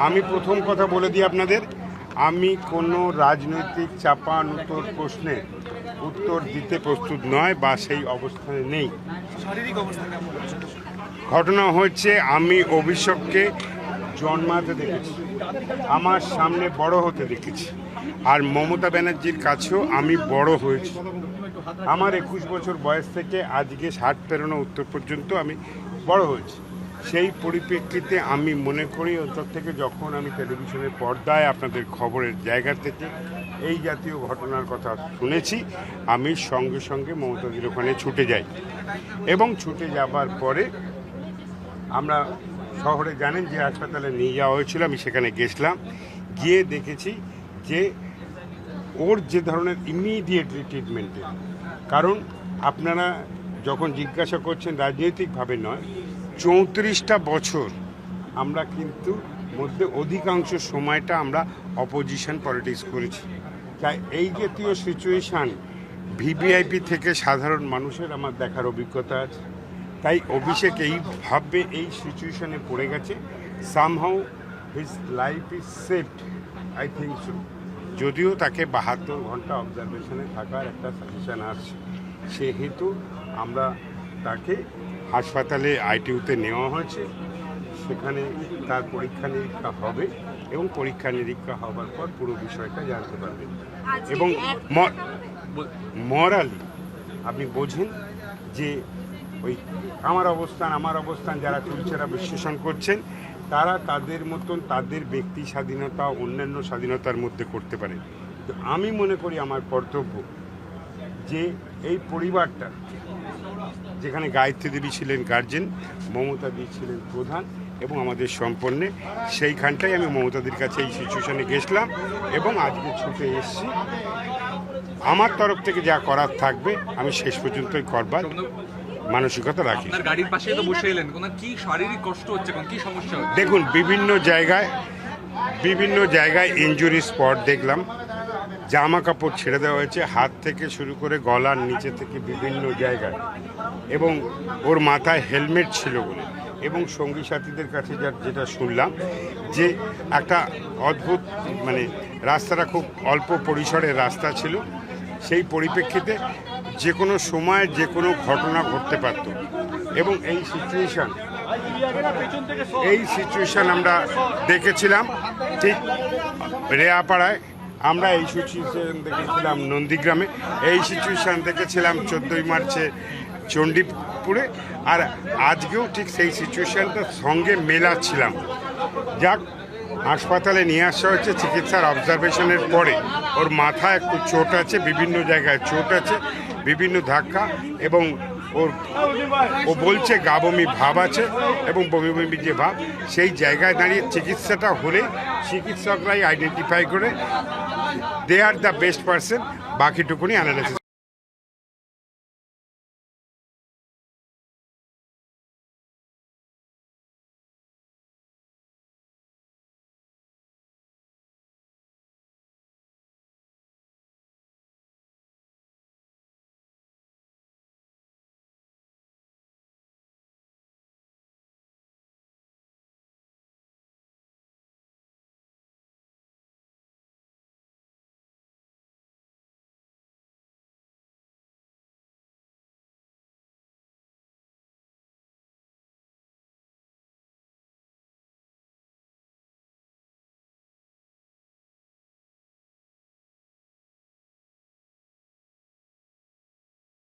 আমি প্রথম কথা বলে দিই আপনাদের, আমি কোনো রাজনৈতিক চাপানুতোর প্রশ্নে উত্তর দিতে প্রস্তুত নয় বা সেই অবস্থানে নেই। শারীরিক অবস্থা কেমন? ঘটনা হচ্ছে, আমি অভিষেককে জন্মাতে দেখেছি, আমার সামনে বড় হতে দেখেছি, আর মমতা ব্যানার্জির কাছেও আমি বড় হয়েছি। আমার 21 বছর বয়স থেকে আজকে 60 পেরোনো উত্তর পর্যন্ত আমি বড় হয়েছি। সেই পরিপ্রেক্ষিতে আমি মনে করি অন্তর থেকে, যখন আমি টেলিভিশনের পর্দায় আপনাদের খবরের জায়গা থেকে এই জাতীয় ঘটনার কথা শুনেছি, আমি সঙ্গে সঙ্গে মমতাদির ওখানে ছুটে যাই। এবং ছুটে যাবার পরে আমরা শহরে, জানেন যে হাসপাতালে নিয়ে যাওয়া হয়েছিল, আমি সেখানে গেছিলাম, গিয়ে দেখেছি যে ওর যে ধরনের ইমিডিয়েটলি ট্রিটমেন্টে, কারণ আপনারা যখন জিজ্ঞাসা করছেন রাজনৈতিকভাবে নয়, 34টা বছর আমরা কিন্তু মধ্যে অধিকাংশ সময়টা আমরা অপোজিশন পলিটিক্স করেছি। তাই এই জাতীয় সিচুয়েশান ভিভিআইপি থেকে সাধারণ মানুষের আমার দেখার অভিজ্ঞতা আছে। তাই অভিষেক এইভাবে এই সিচুয়েশানে পড়ে গেছে, somehow his life is saved, I think so. যদিও তাকে 72 ঘন্টা অবজারভেশনে থাকার একটা সাজেশন আসছে, সেহেতু আমরা তাকে হাসপাতালে আইটিইউতে নেওয়া হয়েছে। সেখানে তার পরীক্ষা নিরীক্ষা হবে এবং পরীক্ষা নিরীক্ষা হবার পর পুরো বিষয়টা জানতে পারবেন। এবং মরালি আপনি বোঝেন যে ওই আমার অবস্থান যারা চুলচেরা বিশ্লেষণ করছেন, তারা তাদের মতন তাদের ব্যক্তি স্বাধীনতা অন্যান্য স্বাধীনতার মধ্যে করতে পারে। তো আমি মনে করি আমার কর্তব্য যে এই পরিবারটা, যেখানে গায়ত্রী দেবী ছিলেন গার্জেন, মমতাদি ছিলেন প্রধান এবং আমাদের সম্পন্নে, সেইখানটাই আমি মমতাদির কাছে এই সিচুয়েশনে গেছিলাম এবং আজকে ছুটে এসেছি। আমার তরফ থেকে যা করার থাকবে আমি শেষ পর্যন্তই করবার মানসিকতা রাখি। গাড়ির পাশে তো বসে এলেন, কোনো কি শারীরিক কষ্ট হচ্ছে, কোন কি সমস্যা হচ্ছে? দেখুন, বিভিন্ন জায়গায় ইনজুরি স্পট দেখলাম, জামা কাপড় ছেড়ে দেওয়া হয়েছে হাত থেকে শুরু করে গলার নিচে থেকে বিভিন্ন জায়গায়, এবং ওর মাথায় হেলমেট ছিল বলে, এবং সঙ্গী সাথীদের কাছে যেটা শুনলাম যে একটা অদ্ভুত, মানে রাস্তাটা খুব অল্প পরিসরের রাস্তা ছিল, সেই পরিপ্রেক্ষিতে যে কোনো সময় যে কোনো ঘটনা ঘটতে পারত। এবং এই সিচুয়েশান আমরা দেখেছিলাম ঠিক রেয়াপাড়ায়, আমরা এই সিচুয়েশান দেখেছিলাম নন্দীগ্রামে, এই সিচুয়েশান দেখেছিলাম 14ই মার্চে চণ্ডীপুরে, আর আজকেও ঠিক সেই সিচুয়েশানটার সঙ্গে মেলাচ্ছিলাম। যাক, হাসপাতালে নিয়ে আসা হচ্ছে চিকিৎসার অবজারভেশনের পরে। ওর মাথায় একটু চোট আছে, বিভিন্ন জায়গায় চোট আছে, বিভিন্ন ধাক্কা, এবং ও বলছে গা বমি ভাব আছে, এবং বমি বমি যে ভাব, সেই জায়গায় দাঁড়িয়ে চিকিৎসাটা হলে চিকিৎসকরাই আইডেন্টিফাই করে they are the best person, বাকিটুকুনি অ্যানালাইসিস